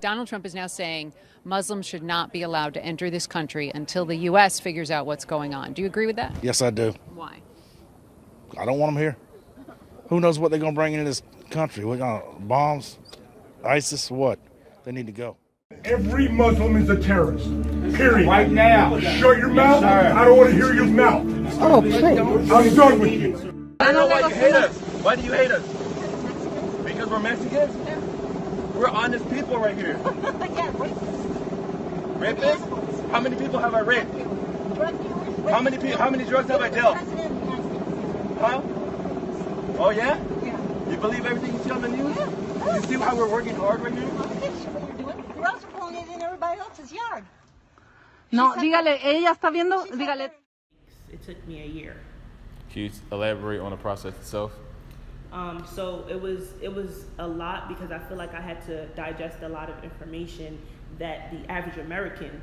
Donald Trump is now saying Muslims should not be allowed to enter this country until the U.S. figures out what's going on. Do you agree with that? Yes, I do. Why? I don't want them here. Who knows what they're going to bring into this country? What bombs? ISIS? What? They need to go. Every Muslim is a terrorist. Period. Right now. Shut your mouth. Sir. I don't want to hear your mouth. Oh, please. I'm done with you. I know why you hate us. Why do you hate us? Because we're Mexicans? We're honest people right here. Rapists? How many people have I raped? How many drugs have I dealt? Huh? Oh yeah? You believe everything you see on the news? You see how we're working hard right here? We're also pulling it in everybody else's yard. No, dígale, ella está viendo, dígale. It took me a year. Can you elaborate on the process itself? So it was a lot because I feel like I had to digest a lot of information that the average American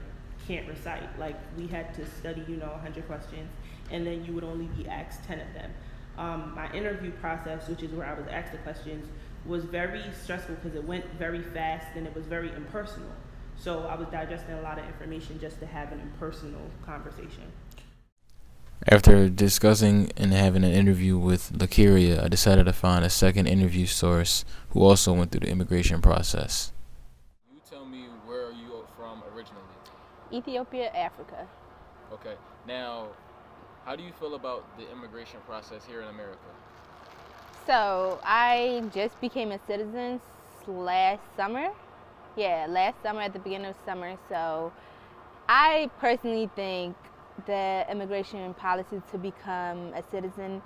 can't recite. Like we had to study, 100 questions, and then you would only be asked 10 of them. My interview process, which is where I was asked the questions, was very stressful because it went very fast and it was very impersonal. So I was digesting a lot of information just to have an impersonal conversation. After discussing and having an interview with Lakiria, I decided to find a second interview source who also went through the immigration process. You tell me, where are you from originally? Ethiopia, Africa. Okay. Now, how do you feel about the immigration process here in America? So I just became a citizen last summer. Yeah, last summer at the beginning of summer. So I personally think the immigration policy to become a citizen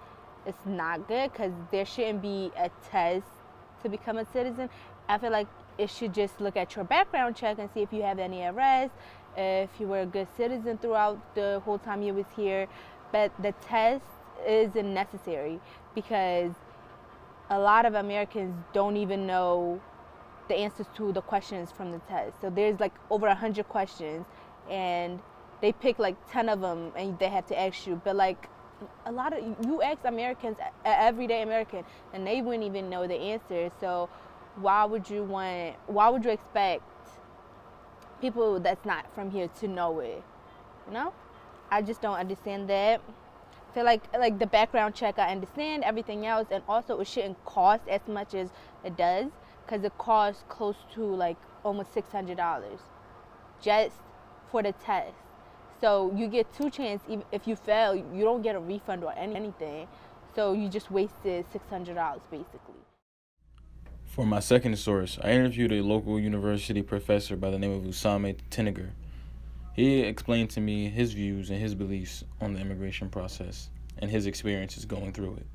is not good because there shouldn't be a test to become a citizen. I feel like it should just look at your background check and see if you have any arrests, if you were a good citizen throughout the whole time you was here. But the test isn't necessary because a lot of Americans don't even know the answers to the questions from the test. So there's like over 100 questions and they pick like 10 of them and they have to ask you. But like a lot of, you ask Americans, everyday American, and they wouldn't even know the answer. So why would you expect people that's not from here to know it? I just don't understand that. I feel like the background check, I understand everything else, and also it shouldn't cost as much as it does, because it costs close to like almost $600 just for the test. So you get two chances. Even if you fail, you don't get a refund or anything. So you just wasted $600 basically. For my second source, I interviewed a local university professor by the name of Usame Tiniger. He explained to me his views and his beliefs on the immigration process and his experiences going through it.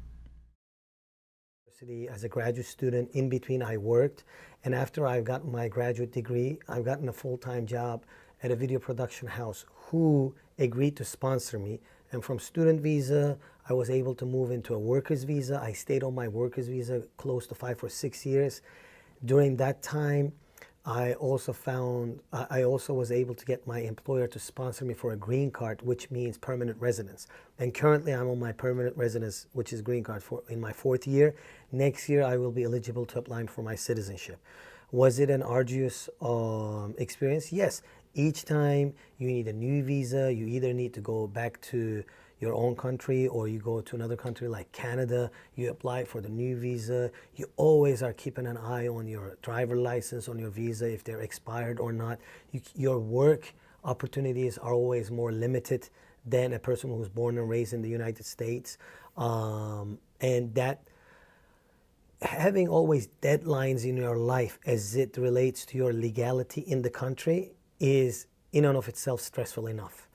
As a graduate student, in between I worked, and after I got my graduate degree, I've gotten a full-time job at a video production house who agreed to sponsor me. And from student visa, I was able to move into a worker's visa. I stayed on my worker's visa close to 5 or 6 years. During that time, I also was able to get my employer to sponsor me for a green card, which means permanent residence. And currently I'm on my permanent residence, which is green card, in my 4th year. Next year I will be eligible to apply for my citizenship. Was it an arduous experience? Yes. Each time you need a new visa, you either need to go back to your own country or you go to another country like Canada, you apply for the new visa. You always are keeping an eye on your driver license, on your visa, if they're expired or not. Your work opportunities are always more limited than a person who's born and raised in the United States. And that having always deadlines in your life as it relates to your legality in the country is in and of itself stressful enough.